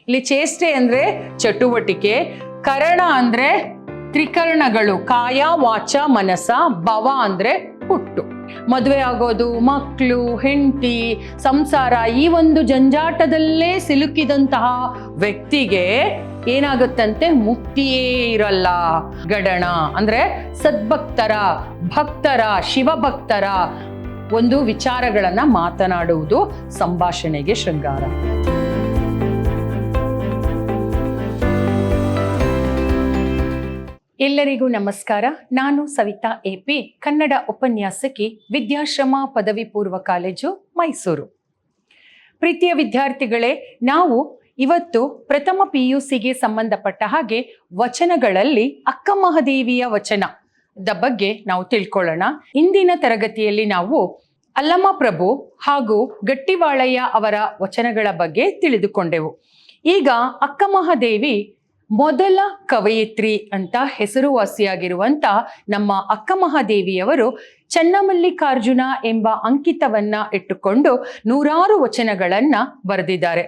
ಇಲ್ಲಿ ಚೇಷ್ಟೆ ಅಂದ್ರೆ ಚಟುವಟಿಕೆ, ಕರಣ ಅಂದ್ರೆ ತ್ರಿಕರಣಗಳು, ಕಾಯ ವಾಚ ಮನಸ, ಭವ ಅಂದ್ರೆ ಹುಟ್ಟು. ಮದುವೆ ಆಗೋದು, ಮಕ್ಕಳು, ಹೆಂಡತಿ, ಸಂಸಾರ, ಈ ಒಂದು ಜಂಜಾಟದಲ್ಲೇ ಸಿಲುಕಿದಂತಹ ವ್ಯಕ್ತಿಗೆ ಏನಾಗುತ್ತಂತೆ, ಮುಕ್ತಿಯೇ ಇರಲ್ಲ. ಗಡಣ ಅಂದ್ರೆ ಭಕ್ತರ ಶಿವಭಕ್ತರ ಒಂದು ವಿಚಾರಗಳನ್ನ ಮಾತನಾಡುವುದು ಸಂಭಾಷಣೆಗೆ ಶೃಂಗಾರ. ಎಲ್ಲರಿಗೂ ನಮಸ್ಕಾರ. ನಾನು ಸವಿತಾ AP, ಕನ್ನಡ ಉಪನ್ಯಾಸಕಿ, ವಿದ್ಯಾಶ್ರಮ ಪದವಿ ಪೂರ್ವ ಕಾಲೇಜು, ಮೈಸೂರು. ಪ್ರೀತಿಯ ವಿದ್ಯಾರ್ಥಿಗಳೇ, ನಾವು ಇವತ್ತು ಪ್ರಥಮ PUCಗೆ ಸಂಬಂಧಪಟ್ಟ ಹಾಗೆ ವಚನಗಳಲ್ಲಿ ಅಕ್ಕ ಮಹಾದೇವಿಯ ವಚನದ ಬಗ್ಗೆ ನಾವು ತಿಳ್ಕೊಳ್ಳೋಣ. ಇಂದಿನ ತರಗತಿಯಲ್ಲಿ ನಾವು ಅಲ್ಲಮ ಪ್ರಭು ಹಾಗೂ ಗಟ್ಟಿವಾಳಯ್ಯ ಅವರ ವಚನಗಳ ಬಗ್ಗೆ ತಿಳಿದುಕೊಂಡೆವು. ಈಗ ಅಕ್ಕ ಮಹಾದೇವಿ ಮೊದಲ ಕವಯಿತ್ರಿ ಅಂತ ಹೆಸರುವಾಸಿಯಾಗಿರುವಂತ ನಮ್ಮ ಅಕ್ಕ ಮಹಾದೇವಿಯವರು ಚನ್ನಮಲ್ಲಿಕಾರ್ಜುನ ಎಂಬ ಅಂಕಿತವನ್ನ ಇಟ್ಟುಕೊಂಡು 100 ವಚನಗಳನ್ನ ಬರೆದಿದ್ದಾರೆ.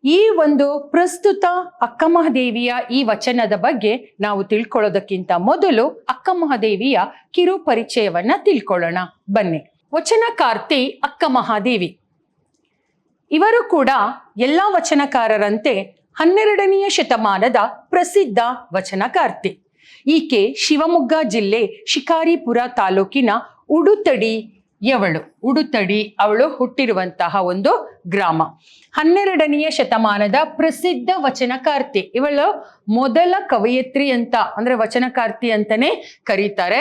ಈ ಒಂದು ಪ್ರಸ್ತುತ ಅಕ್ಕ ಮಹಾದೇವಿಯ ಈ ವಚನದ ಬಗ್ಗೆ ನಾವು ತಿಳ್ಕೊಳ್ಳೋದಕ್ಕಿಂತ ಮೊದಲು ಅಕ್ಕ ಮಹಾದೇವಿಯ ಕಿರು ಪರಿಚಯವನ್ನ ತಿಳ್ಕೊಳ್ಳೋಣ ಬನ್ನಿ. ವಚನಕಾರ್ತಿ ಅಕ್ಕ ಮಹಾದೇವಿ ಇವರು ಕೂಡ ಎಲ್ಲಾ ವಚನಕಾರರಂತೆ 12ನೇ ಶತಮಾನದ ಪ್ರಸಿದ್ಧ ವಚನಕಾರ್ತಿ. ಈಕೆ ಶಿವಮೊಗ್ಗ ಜಿಲ್ಲೆ ಶಿಕಾರಿಪುರ ತಾಲೂಕಿನ ಉಡುತಡಿ ಅವಳು ಹುಟ್ಟಿರುವಂತಹ ಒಂದು ಗ್ರಾಮ. 12ನೇ ಶತಮಾನದ ಪ್ರಸಿದ್ಧ ವಚನಕಾರ್ತಿ. ಇವಳು ಮೊದಲ ಕವಯಿತ್ರಿ ಅಂತ ಅಂದ್ರೆ ವಚನಕಾರ್ತಿ ಅಂತಾನೆ ಕರೀತಾರೆ.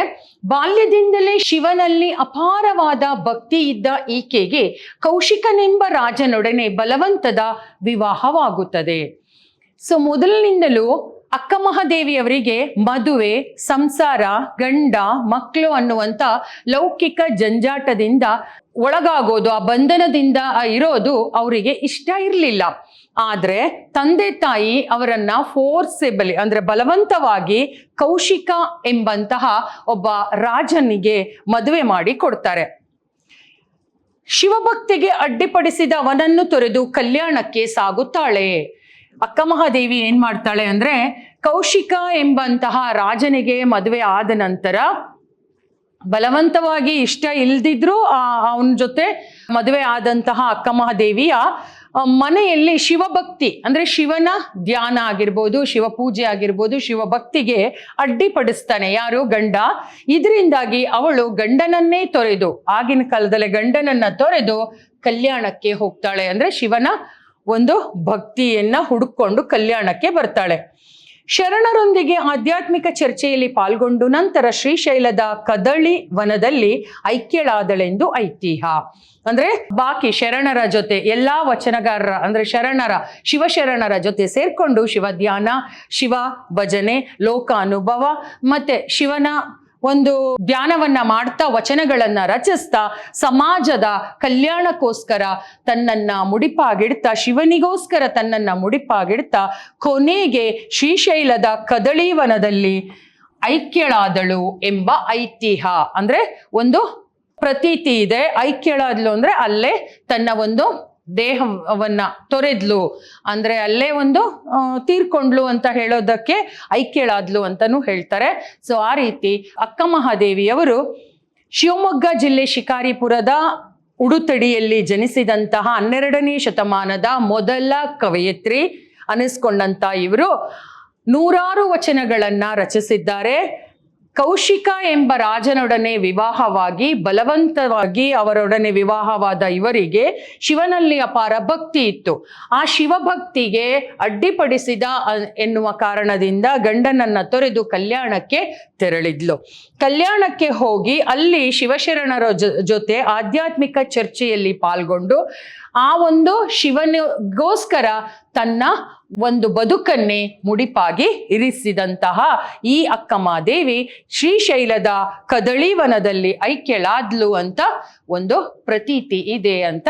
ಬಾಲ್ಯದಿಂದಲೇ ಶಿವನಲ್ಲಿ ಅಪಾರವಾದ ಭಕ್ತಿ ಇದ್ದ ಈಕೆಗೆ ಕೌಶಿಕನೆಂಬ ರಾಜನೊಡನೆ ಬಲವಂತದ ವಿವಾಹವಾಗುತ್ತದೆ. ಸೊ ಮೊದಲಿನಿಂದಲೂ ಅಕ್ಕ ಮಹಾದೇವಿಯವರಿಗೆ ಮದುವೆ, ಸಂಸಾರ, ಗಂಡ, ಮಕ್ಕಳು ಅನ್ನುವಂಥ ಲೌಕಿಕ ಜಂಜಾಟದಿಂದ ಒಳಗಾಗೋದು, ಆ ಬಂಧನದಿಂದ ಇರೋದು ಅವರಿಗೆ ಇಷ್ಟ ಇರಲಿಲ್ಲ. ಆದ್ರೆ ತಂದೆ ತಾಯಿ ಅವರನ್ನ ಫೋರ್ಸೆಬಲಿ ಅಂದ್ರೆ ಬಲವಂತವಾಗಿ ಕೌಶಿಕ ಎಂಬಂತಹ ಒಬ್ಬ ರಾಜನಿಗೆ ಮದುವೆ ಮಾಡಿ ಕೊಡ್ತಾರೆ. ಶಿವಭಕ್ತಿಗೆ ಅಡ್ಡಿಪಡಿಸಿದ ಅವನನ್ನು ತೊರೆದು ಕಲ್ಯಾಣಕ್ಕೆ ಸಾಗುತ್ತಾಳೆ. ಅಕ್ಕ ಮಹಾದೇವಿ ಏನ್ ಮಾಡ್ತಾಳೆ ಅಂದ್ರೆ, ಕೌಶಿಕ ಎಂಬಂತಹ ರಾಜನಿಗೆ ಮದುವೆ ಆದ ನಂತರ ಬಲವಂತವಾಗಿ ಇಷ್ಟ ಇಲ್ದಿದ್ರು ಅವನ ಜೊತೆ ಮದುವೆ ಆದಂತಹ ಅಕ್ಕ ಮಹಾದೇವಿಯ ಮನೆಯಲ್ಲಿ ಶಿವಭಕ್ತಿ ಅಂದ್ರೆ ಶಿವನ ಧ್ಯಾನ ಆಗಿರ್ಬೋದು, ಶಿವ ಪೂಜೆ ಆಗಿರ್ಬೋದು, ಶಿವಭಕ್ತಿಗೆ ಅಡ್ಡಿಪಡಿಸ್ತಾನೆ ಯಾರು, ಗಂಡ. ಇದರಿಂದಾಗಿ ಅವಳು ಗಂಡನನ್ನೇ ತೊರೆದು, ಆಗಿನ ಕಾಲದಲ್ಲಿ ಗಂಡನನ್ನ ತೊರೆದು ಕಲ್ಯಾಣಕ್ಕೆ ಹೋಗ್ತಾಳೆ. ಅಂದ್ರೆ ಶಿವನ ಒಂದು ಭಕ್ತಿಯನ್ನ ಹುಡುಕೊಂಡು ಕಲ್ಯಾಣಕ್ಕೆ ಬರ್ತಾಳೆ. ಶರಣರೊಂದಿಗೆ ಆಧ್ಯಾತ್ಮಿಕ ಚರ್ಚೆಯಲ್ಲಿ ಪಾಲ್ಗೊಂಡು ನಂತರ ಶ್ರೀಶೈಲದ ಕದಳಿ ವನದಲ್ಲಿ ಐಕ್ಯಳಾದಳೆಂದು ಐತಿಹ್ಯ. ಅಂದ್ರೆ ಬಾಕಿ ಶರಣರ ಜೊತೆ ಎಲ್ಲಾ ವಚನಗಾರರ ಅಂದ್ರೆ ಶಿವಶರಣರ ಜೊತೆ ಸೇರ್ಕೊಂಡು ಶಿವ ಧ್ಯಾನ, ಶಿವ ಭಜನೆ, ಲೋಕ ಅನುಭವ ಮತ್ತೆ ಶಿವನ ಒಂದು ಧ್ಯಾನವನ್ನ ಮಾಡ್ತಾ ವಚನಗಳನ್ನ ರಚಿಸ್ತಾ ಸಮಾಜದ ಕಲ್ಯಾಣಕ್ಕೋಸ್ಕರ ತನ್ನನ್ನ ಮುಡಿಪಾಗಿಡ್ತಾ, ಶಿವನಿಗೋಸ್ಕರ ತನ್ನನ್ನ ಮುಡಿಪಾಗಿಡ್ತಾ ಕೊನೆಗೆ ಶ್ರೀಶೈಲದ ಕದಳೀವನದಲ್ಲಿ ಐಕ್ಯಳಾದಳು ಎಂಬ ಐತಿಹ್ಯ ಅಂದ್ರೆ ಒಂದು ಪ್ರತೀತಿ ಇದೆ. ಐಕ್ಯಳಾದ್ಲು ಅಂದ್ರೆ ಅಲ್ಲೇ ತನ್ನ ಒಂದು ದೇಹವನ್ನ ತೊರೆದ್ಲು ಅಂದ್ರೆ ಅಲ್ಲೇ ಒಂದು ತೀರ್ಕೊಂಡ್ಲು ಅಂತ ಹೇಳೋದಕ್ಕೆ ಐಕ್ಯಳಾದ್ಲು ಅಂತಾನು ಹೇಳ್ತಾರೆ. ಸೊ ಆ ರೀತಿ ಅಕ್ಕ ಮಹಾದೇವಿಯವರು ಶಿವಮೊಗ್ಗ ಜಿಲ್ಲೆ ಶಿಕಾರಿಪುರದ ಉಡುತಡಿಯಲ್ಲಿ ಜನಿಸಿದಂತಹ 12ನೇ ಶತಮಾನದ ಮೊದಲ ಕವಯಿತ್ರಿ ಅನಿಸ್ಕೊಂಡಂತ ಇವರು 100 ವಚನಗಳನ್ನ ರಚಿಸಿದ್ದಾರೆ. ಕೌಶಿಕ ಎಂಬ ರಾಜನೊಡನೆ ವಿವಾಹವಾಗಿ ಬಲವಂತವಾಗಿ ಅವರೊಡನೆ ವಿವಾಹವಾದ ಇವರಿಗೆ ಶಿವನಲ್ಲಿ ಅಪಾರ ಭಕ್ತಿ ಇತ್ತು. ಆ ಶಿವಭಕ್ತಿಗೆ ಅಡ್ಡಿಪಡಿಸಿದ ಎನ್ನುವ ಕಾರಣದಿಂದ ಗಂಡನನ್ನ ತೊರೆದು ಕಲ್ಯಾಣಕ್ಕೆ ತೆರಳಿದ್ಲು. ಕಲ್ಯಾಣಕ್ಕೆ ಹೋಗಿ ಅಲ್ಲಿ ಶಿವಶರಣರ ಜೊತೆ ಆಧ್ಯಾತ್ಮಿಕ ಚರ್ಚೆಯಲ್ಲಿ ಪಾಲ್ಗೊಂಡು ಆ ಒಂದು ಶಿವನಿಗೋಸ್ಕರ ತನ್ನ ಒಂದು ಬದುಕನ್ನೇ ಮುಡಿಪಾಗಿ ಇರಿಸಿದಂತಹ ಈ ಅಕ್ಕ ಮಹಾದೇವಿ ಶ್ರೀಶೈಲದ ಕದಳೀವನದಲ್ಲಿ ಐಕ್ಯಳಾದ್ಲು ಅಂತ ಒಂದು ಪ್ರತೀತಿ ಇದೆ ಅಂತ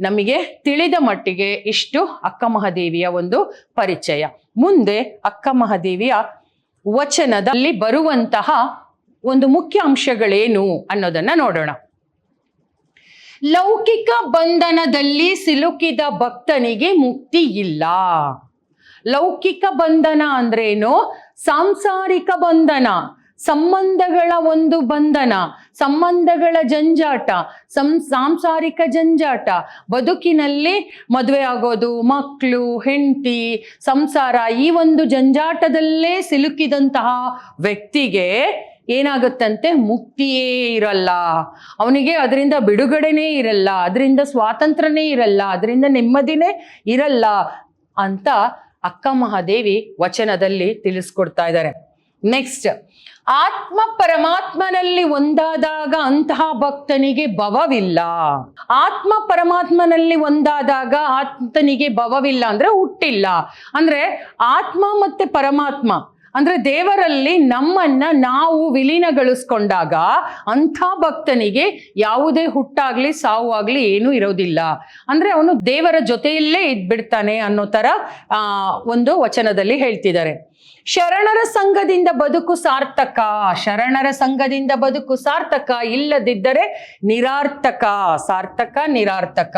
ನಮಗೆ ತಿಳಿದ ಮಟ್ಟಿಗೆ ಇಷ್ಟು ಅಕ್ಕ ಮಹಾದೇವಿಯ ಒಂದು ಪರಿಚಯ. ಮುಂದೆ ಅಕ್ಕ ಮಹಾದೇವಿಯ ವಚನದಲ್ಲಿ ಬರುವಂತಹ ಒಂದು ಮುಖ್ಯ ಅಂಶಗಳೇನು ಅನ್ನೋದನ್ನ ನೋಡೋಣ. ಲೌಕಿಕ ಬಂಧನದಲ್ಲಿ ಸಿಲುಕಿದ ಭಕ್ತನಿಗೆ ಮುಕ್ತಿ ಇಲ್ಲ. ಲೌಕಿಕ ಬಂಧನ ಅಂದ್ರೇನು? ಸಾಂಸಾರಿಕ ಬಂಧನ, ಸಂಬಂಧಗಳ ಒಂದು ಬಂಧನ, ಸಂಬಂಧಗಳ ಜಂಜಾಟ, ಸಾಂಸಾರಿಕ ಜಂಜಾಟ. ಬದುಕಿನಲ್ಲಿ ಮದುವೆ ಆಗೋದು, ಮಕ್ಕಳು, ಹೆಂಡತಿ, ಸಂಸಾರ, ಈ ಒಂದು ಜಂಜಾಟದಲ್ಲೇ ಸಿಲುಕಿದಂತಹ ವ್ಯಕ್ತಿಗೆ ಏನಾಗುತ್ತಂತೆ? ಮುಕ್ತಿಯೇ ಇರಲ್ಲ. ಅವನಿಗೆ ಅದರಿಂದ ಬಿಡುಗಡೆನೇ ಇರಲ್ಲ, ಅದರಿಂದ ಸ್ವಾತಂತ್ರ್ಯನೇ ಇರಲ್ಲ, ಅದರಿಂದ ನೆಮ್ಮದಿನೇ ಇರಲ್ಲ ಅಂತ ಅಕ್ಕ ಮಹಾದೇವಿ ವಚನದಲ್ಲಿ ತಿಳಿಸ್ಕೊಡ್ತಾ ಇದ್ದಾರೆ. ನೆಕ್ಸ್ಟ್, ಆತ್ಮ ಪರಮಾತ್ಮನಲ್ಲಿ ಒಂದಾದಾಗ ಅಂತಹ ಭಕ್ತನಿಗೆ ಭವವಿಲ್ಲ. ಆತ್ಮ ಪರಮಾತ್ಮನಲ್ಲಿ ಒಂದಾದಾಗ ಆತನಿಗೆ ಭವವಿಲ್ಲ ಅಂದ್ರೆ ಹುಟ್ಟಿಲ್ಲ. ಅಂದ್ರೆ ಆತ್ಮ ಮತ್ತೆ ಪರಮಾತ್ಮ ಅಂದ್ರೆ ದೇವರಲ್ಲಿ ನಮ್ಮನ್ನ ನಾವು ವಿಲೀನಗೊಳಿಸ್ಕೊಂಡಾಗ ಅಂಥ ಭಕ್ತನಿಗೆ ಯಾವುದೇ ಹುಟ್ಟಾಗ್ಲಿ ಸಾವು ಆಗ್ಲಿ ಏನೂ ಇರೋದಿಲ್ಲ. ಅಂದ್ರೆ ಅವನು ದೇವರ ಜೊತೆಯಲ್ಲೇ ಇದ್ಬಿಡ್ತಾನೆ ಅನ್ನೋ ತರ ಒಂದು ವಚನದಲ್ಲಿ ಹೇಳ್ತಿದ್ದಾರೆ. ಶರಣರ ಸಂಘದಿಂದ ಬದುಕು ಸಾರ್ಥಕ. ಶರಣರ ಸಂಘದಿಂದ ಬದುಕು ಸಾರ್ಥಕ, ಇಲ್ಲದಿದ್ದರೆ ನಿರಾರ್ಥಕ. ಸಾರ್ಥಕ ನಿರಾರ್ಥಕ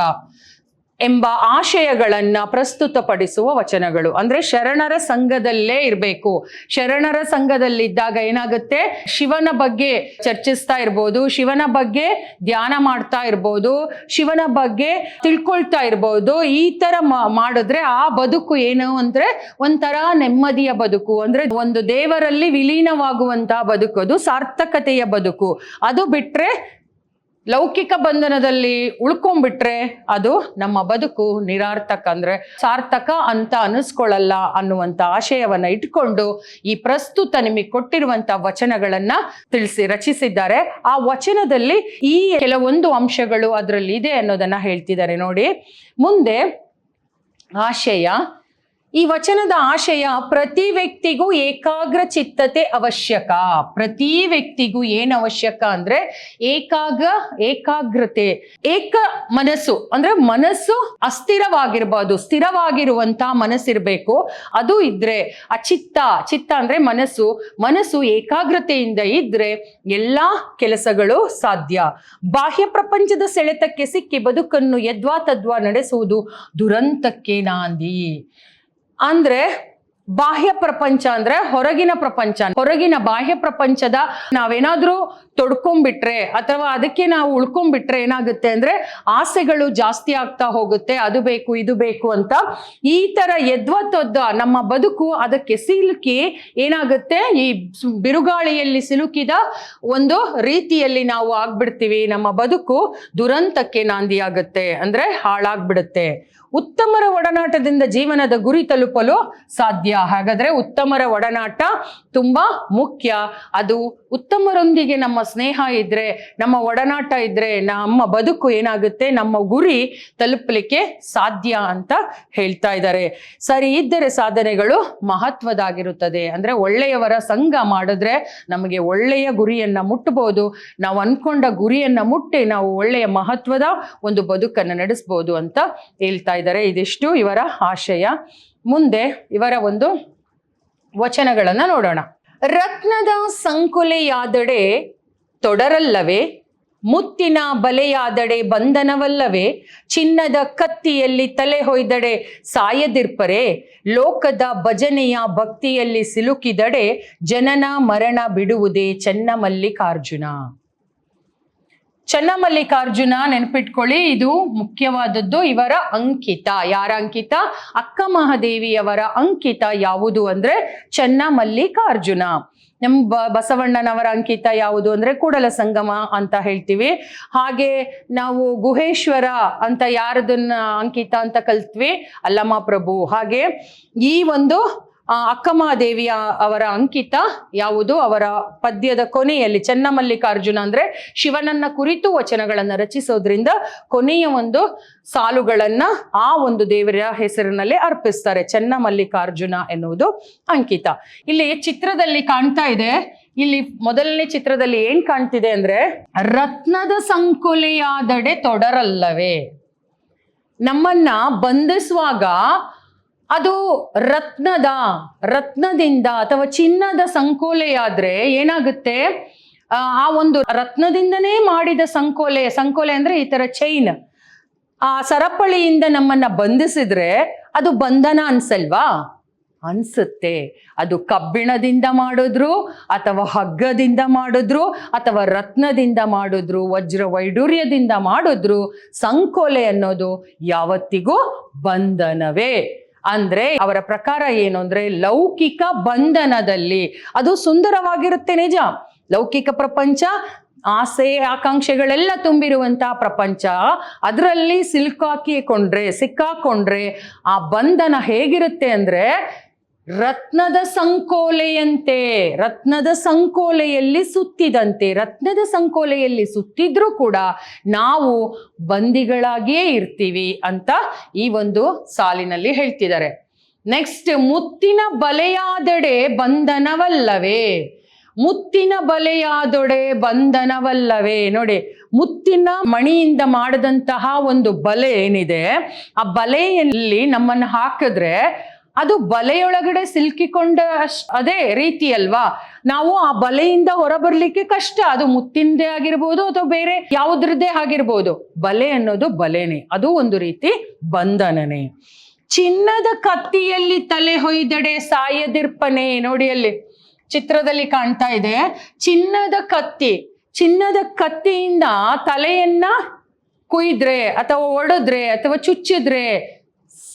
ಎಂಬ ಆಶಯಗಳನ್ನ ಪ್ರಸ್ತುತಪಡಿಸುವ ವಚನಗಳು. ಅಂದ್ರೆ ಶರಣರ ಸಂಘದಲ್ಲೇ ಇರಬೇಕು. ಶರಣರ ಸಂಘದಲ್ಲಿದ್ದಾಗ ಏನಾಗುತ್ತೆ? ಶಿವನ ಬಗ್ಗೆ ಚರ್ಚಿಸ್ತಾ ಇರ್ಬೋದು, ಶಿವನ ಬಗ್ಗೆ ಧ್ಯಾನ ಮಾಡ್ತಾ ಇರ್ಬೋದು, ಶಿವನ ಬಗ್ಗೆ ತಿಳ್ಕೊಳ್ತಾ ಇರ್ಬೋದು. ಈ ತರ ಮಾಡಿದ್ರೆ ಆ ಬದುಕು ಏನು ಅಂದ್ರೆ ಒಂಥರ ನೆಮ್ಮದಿಯ ಬದುಕು, ಅಂದ್ರೆ ಒಂದು ದೇವರಲ್ಲಿ ವಿಲೀನವಾಗುವಂತಹ ಬದುಕು, ಅದು ಸಾರ್ಥಕತೆಯ ಬದುಕು. ಅದು ಬಿಟ್ರೆ ಲೌಕಿಕ ಬಂಧನದಲ್ಲಿ ಉಳ್ಕೊಂಡ್ಬಿಟ್ರೆ ಅದು ನಮ್ಮ ಬದುಕು ನಿರಾರ್ಥಕ, ಅಂದ್ರೆ ಸಾರ್ಥಕ ಅಂತ ಅನಿಸ್ಕೊಳ್ಳಲ್ಲ ಅನ್ನುವಂಥ ಆಶಯವನ್ನ ಇಟ್ಕೊಂಡು ಈ ಪ್ರಸ್ತುತ ನಿಮಗೆ ಕೊಟ್ಟಿರುವಂತ ವಚನಗಳನ್ನ ರಚಿಸಿದ್ದಾರೆ. ಆ ವಚನದಲ್ಲಿ ಈ ಕೆಲವೊಂದು ಅಂಶಗಳು ಅದರಲ್ಲಿ ಇದೆ ಅನ್ನೋದನ್ನ ಹೇಳ್ತಿದ್ದಾರೆ ನೋಡಿ. ಮುಂದೆ ಆಶಯ, ಈ ವಚನದ ಆಶಯ ಪ್ರತಿ ವ್ಯಕ್ತಿಗೂ ಏಕಾಗ್ರ ಚಿತ್ತತೆ ಅವಶ್ಯಕ. ಪ್ರತಿ ವ್ಯಕ್ತಿಗೂ ಏನು ಅವಶ್ಯಕ ಅಂದ್ರೆ ಏಕಾಗ್ರತೆ, ಏಕ ಮನಸ್ಸು. ಅಂದ್ರೆ ಮನಸ್ಸು ಅಸ್ಥಿರವಾಗಿರ್ಬಾರ್ದು, ಸ್ಥಿರವಾಗಿರುವಂತ ಮನಸ್ಸಿರ್ಬೇಕು. ಅದು ಇದ್ರೆ ಆ ಚಿತ್ತ ಅಂದ್ರೆ ಮನಸ್ಸು ಏಕಾಗ್ರತೆಯಿಂದ ಇದ್ರೆ ಎಲ್ಲಾ ಕೆಲಸಗಳು ಸಾಧ್ಯ. ಬಾಹ್ಯ ಪ್ರಪಂಚದ ಸೆಳೆತಕ್ಕೆ ಸಿಕ್ಕಿ ಬದುಕನ್ನು ಯದ್ವಾ ತದ್ವಾ ನಡೆಸುವುದು ದುರಂತಕ್ಕೆ ನಾಂದಿ. ಅಂದ್ರೆ ಬಾಹ್ಯ ಪ್ರಪಂಚ ಅಂದ್ರೆ ಹೊರಗಿನ ಪ್ರಪಂಚ, ಹೊರಗಿನ ಬಾಹ್ಯ ಪ್ರಪಂಚದ ನಾವೇನಾದ್ರೂ ತೊಡ್ಕೊಂಡ್ಬಿಟ್ರೆ ಅಥವಾ ಅದಕ್ಕೆ ನಾವು ಉಳ್ಕೊಂಡ್ಬಿಟ್ರೆ ಏನಾಗುತ್ತೆ ಅಂದ್ರೆ ಆಸೆಗಳು ಜಾಸ್ತಿ ಆಗ್ತಾ ಹೋಗುತ್ತೆ. ಅದು ಬೇಕು ಇದು ಬೇಕು ಅಂತ ಈ ತರ ಯದ್ವತ್ತೊದ್ದ ನಮ್ಮ ಬದುಕು ಅದಕ್ಕೆ ಸಿಲುಕಿ ಏನಾಗುತ್ತೆ? ಈ ಬಿರುಗಾಳಿಯಲ್ಲಿ ಸಿಲುಕಿದ ಒಂದು ರೀತಿಯಲ್ಲಿ ನಾವು ಆಗ್ಬಿಡ್ತೀವಿ. ನಮ್ಮ ಬದುಕು ದುರಂತಕ್ಕೆ ನಾಂದಿಯಾಗುತ್ತೆ, ಅಂದ್ರೆ ಹಾಳಾಗ್ಬಿಡುತ್ತೆ. ಉತ್ತಮರ ಒಡನಾಟದಿಂದ ಜೀವನದ ಗುರಿ ತಲುಪಲು ಸಾಧ್ಯ. ಹಾಗಾದ್ರೆ ಉತ್ತಮರ ಒಡನಾಟ ತುಂಬಾ ಮುಖ್ಯ. ಅದು ಉತ್ತಮರೊಂದಿಗೆ ನಮ್ಮ ಸ್ನೇಹ ಇದ್ರೆ, ನಮ್ಮ ಒಡನಾಟ ಇದ್ರೆ ನಮ್ಮ ಬದುಕು ಏನಾಗುತ್ತೆ? ನಮ್ಮ ಗುರಿ ತಲುಪಲಿಕ್ಕೆ ಸಾಧ್ಯ ಅಂತ ಹೇಳ್ತಾ ಇದ್ದಾರೆ. ಸರಿ ಇದ್ದರೆ ಸಾಧನೆಗಳು ಮಹತ್ವದಾಗಿರುತ್ತದೆ. ಅಂದ್ರೆ ಒಳ್ಳೆಯವರ ಸಂಘ ಮಾಡಿದ್ರೆ ನಮಗೆ ಒಳ್ಳೆಯ ಗುರಿಯನ್ನ ಮುಟ್ಟಬಹುದು. ನಾವು ಅನ್ಕೊಂಡ ಗುರಿಯನ್ನ ಮುಟ್ಟಿ ನಾವು ಒಳ್ಳೆಯ ಮಹತ್ವದ ಒಂದು ಬದುಕನ್ನು ನಡೆಸ್ಬೋದು ಅಂತ ಹೇಳ್ತಾ ಇದ್ದಾರೆ. ಇದಿಷ್ಟು ಇವರ ಆಶಯ. ಮುಂದೆ ಇವರ ಒಂದು ವಚನಗಳನ್ನ ನೋಡೋಣ. ರತ್ನದ ಸಂಕುಲೆಯಾದಡೆ ತೊಡರಲ್ಲವೇ, ಮುತ್ತಿನ ಬಲೆಯಾದಡೆ ಬಂಧನವಲ್ಲವೇ, ಚಿನ್ನದ ಕತ್ತಿಯಲ್ಲಿ ತಲೆ ಹೊಯ್ದಡೆ ಸಾಯದಿರ್ಪರೆ, ಲೋಕದ ಭಜನೆಯ ಭಕ್ತಿಯಲ್ಲಿ ಸಿಲುಕಿದಡೆ ಜನನ ಮರಣ ಬಿಡುವುದೇ ಚನ್ನಮಲ್ಲಿಕಾರ್ಜುನ. ಚನ್ನಮಲ್ಲಿಕಾರ್ಜುನ ನೆನಪಿಟ್ಕೊಳ್ಳಿ, ಇದು ಮುಖ್ಯವಾದದ್ದು. ಇವರ ಅಂಕಿತ, ಯಾರ ಅಂಕಿತ? ಅಕ್ಕ ಮಹಾದೇವಿಯವರ ಅಂಕಿತ ಯಾವುದು ಅಂದ್ರೆ ಚನ್ನಮಲ್ಲಿಕಾರ್ಜುನ. ನಮ್ಮ ಬಸವಣ್ಣನವರ ಅಂಕಿತ ಯಾವುದು ಅಂದ್ರೆ ಕೂಡಲ ಸಂಗಮ ಅಂತ ಹೇಳ್ತೀವಿ. ಹಾಗೆ ನಾವು ಗುಹೇಶ್ವರ ಅಂತ ಯಾರದನ್ನ ಅಂಕಿತ ಅಂತ ಕಲ್ತ್ವಿ? ಅಲ್ಲಮ ಪ್ರಭು. ಹಾಗೆ ಈ ಒಂದು ಅಕ್ಕಮಹಾದೇವಿಯ ಅವರ ಅಂಕಿತ ಯಾವುದು? ಅವರ ಪದ್ಯದ ಕೊನೆಯಲ್ಲಿ ಚನ್ನಮಲ್ಲಿಕಾರ್ಜುನ ಅಂದ್ರೆ ಶಿವನನ್ನ ಕುರಿತು ವಚನಗಳನ್ನ ರಚಿಸೋದ್ರಿಂದ ಕೊನೆಯ ಒಂದು ಸಾಲುಗಳನ್ನ ಆ ಒಂದು ದೇವರ ಹೆಸರಿನಲ್ಲಿ ಅರ್ಪಿಸ್ತಾರೆ. ಚನ್ನಮಲ್ಲಿಕಾರ್ಜುನ ಎನ್ನುವುದು ಅಂಕಿತ. ಇಲ್ಲಿ ಚಿತ್ರದಲ್ಲಿ ಕಾಣ್ತಾ ಇದೆ. ಇಲ್ಲಿ ಮೊದಲನೇ ಚಿತ್ರದಲ್ಲಿ ಏನ್ ಕಾಣ್ತಿದೆ ಅಂದ್ರೆ ರತ್ನದ ಸಂಕುಲೆಯಾದಡೆ ತೊಡರಲ್ಲವೇ. ನಮ್ಮನ್ನ ಬಂಧಿಸುವಾಗ ಅದು ರತ್ನದಿಂದ ಅಥವಾ ಚಿನ್ನದ ಸಂಕೋಲೆಯಾದ್ರೆ ಏನಾಗುತ್ತೆ? ಆ ಒಂದು ರತ್ನದಿಂದನೇ ಮಾಡಿದ ಸಂಕೋಲೆ ಅಂದ್ರೆ ಈ ತರ ಚೈನ್, ಆ ಸರಪಳಿಯಿಂದ ನಮ್ಮನ್ನ ಬಂಧಿಸಿದ್ರೆ ಅದು ಬಂಧನ ಅನ್ಸಲ್ವಾ? ಅನ್ಸುತ್ತೆ. ಅದು ಕಬ್ಬಿಣದಿಂದ ಮಾಡಿದ್ರು ಅಥವಾ ಹಗ್ಗದಿಂದ ಮಾಡಿದ್ರು ಅಥವಾ ರತ್ನದಿಂದ ಮಾಡಿದ್ರು ವಜ್ರ ವೈಡೂರ್ಯದಿಂದ ಮಾಡಿದ್ರು ಸಂಕೋಲೆ ಅನ್ನೋದು ಯಾವತ್ತಿಗೂ ಬಂಧನವೇ. ಅಂದ್ರೆ ಅವರ ಪ್ರಕಾರ ಏನು ಅಂದ್ರೆ ಲೌಕಿಕ ಬಂಧನದಲ್ಲಿ ಅದು ಸುಂದರವಾಗಿರುತ್ತೆ, ನಿಜ. ಲೌಕಿಕ ಪ್ರಪಂಚ ಆಸೆ ಆಕಾಂಕ್ಷೆಗಳೆಲ್ಲ ತುಂಬಿರುವಂತಹ ಪ್ರಪಂಚ, ಅದರಲ್ಲಿ ಸಿಕ್ಕಾಕೊಂಡ್ರೆ ಆ ಬಂಧನ ಹೇಗಿರುತ್ತೆ ಅಂದ್ರೆ ರತ್ನದ ಸಂಕೋಲೆಯಂತೆ, ರತ್ನದ ಸಂಕೋಲೆಯಲ್ಲಿ ಸುತ್ತಿದಂತೆ. ರತ್ನದ ಸಂಕೋಲೆಯಲ್ಲಿ ಸುತ್ತಿದ್ರೂ ಕೂಡ ನಾವು ಬಂದಿಗಳಾಗಿಯೇ ಇರ್ತೀವಿ ಅಂತ ಈ ಒಂದು ಸಾಲಿನಲ್ಲಿ ಹೇಳ್ತಿದ್ದಾರೆ. ನೆಕ್ಸ್ಟ್, ಮುತ್ತಿನ ಬಲೆಯಾದೆಡೆ ಬಂಧನವಲ್ಲವೇ. ಮುತ್ತಿನ ಬಲೆಯಾದೊಡೆ ಬಂಧನವಲ್ಲವೇ. ನೋಡಿ, ಮುತ್ತಿನ ಮಣಿಯಿಂದ ಮಾಡಿದಂತಹ ಒಂದು ಬಲೆ ಏನಿದೆ, ಆ ಬಲೆಯಲ್ಲಿ ನಮ್ಮನ್ನು ಹಾಕಿದ್ರೆ ಅದು ಬಲೆಯೊಳಗಡೆ ಸಿಲುಕಿಕೊಂಡ ಅದೇ ರೀತಿ ಅಲ್ವಾ. ನಾವು ಆ ಬಲೆಯಿಂದ ಹೊರಬರ್ಲಿಕ್ಕೆ ಕಷ್ಟ. ಅದು ಮುತ್ತಿಂದೇ ಆಗಿರ್ಬೋದು ಅಥವಾ ಬೇರೆ ಯಾವುದ್ರದ್ದೇ ಆಗಿರ್ಬೋದು. ಬಲೆ ಅನ್ನೋದು ಬಲೆನೆ, ಅದು ಒಂದು ರೀತಿ ಬಂಧನನೇ. ಚಿನ್ನದ ಕತ್ತಿಯಲ್ಲಿ ತಲೆ ಹೊಯ್ದಡೆ ಸಾಯದಿರ್ಪನೆ. ನೋಡಿ, ಅಲ್ಲಿ ಚಿತ್ರದಲ್ಲಿ ಕಾಣ್ತಾ ಇದೆ ಚಿನ್ನದ ಕತ್ತಿ. ಚಿನ್ನದ ಕತ್ತಿಯಿಂದ ತಲೆಯನ್ನ ಕುಯ್ದ್ರೆ ಅಥವಾ ಒಡೆದ್ರೆ ಅಥವಾ ಚುಚ್ಚಿದ್ರೆ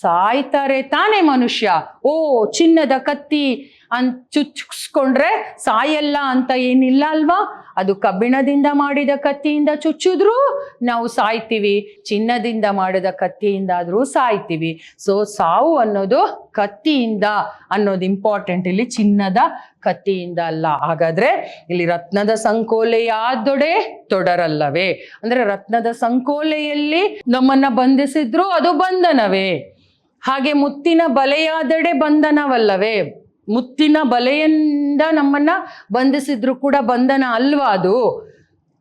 ಸಾಯ್ತಾರೆ ತಾನೇ ಮನುಷ್ಯ. ಓ, ಚಿನ್ನದ ಕತ್ತಿ ಅಂತ ಚುಚ್ಚಿಸ್ಕೊಂಡ್ರೆ ಸಾಯಲ್ಲ ಅಂತ ಏನಿಲ್ಲ ಅಲ್ವಾ. ಅದು ಕಬ್ಬಿಣದಿಂದ ಮಾಡಿದ ಕತ್ತಿಯಿಂದ ಚುಚ್ಚಿದ್ರು ನಾವು ಸಾಯ್ತೀವಿ, ಚಿನ್ನದಿಂದ ಮಾಡಿದ ಕತ್ತಿಯಿಂದಾದ್ರೂ ಸಾಯ್ತೀವಿ. ಸೊ ಸಾವು ಅನ್ನೋದು ಕತ್ತಿಯಿಂದ ಅನ್ನೋದು ಇಂಪಾರ್ಟೆಂಟ್, ಇಲ್ಲಿ ಚಿನ್ನದ ಕತ್ತಿಯಿಂದ ಅಲ್ಲ. ಹಾಗಾದ್ರೆ ಇಲ್ಲಿ ರತ್ನದ ಸಂಕೋಲೆಯಾದೊಡೆ ತೊಡರಲ್ಲವೇ, ಅಂದ್ರೆ ರತ್ನದ ಸಂಕೋಲೆಯಲ್ಲಿ ನಮ್ಮನ್ನ ಬಂಧಿಸಿದ್ರು ಅದು ಬಂಧನವೇ. ಹಾಗೆ ಮುತ್ತಿನ ಬಲೆಯಾದೆಡೆ ಬಂಧನವಲ್ಲವೇ. ಮುತ್ತಿನ ಬಲೆಯಿಂದ ನಮ್ಮನ್ನ ಬಂಧಿಸಿದ್ರು ಕೂಡ ಬಂಧನ ಅಲ್ವಾ ಅದು.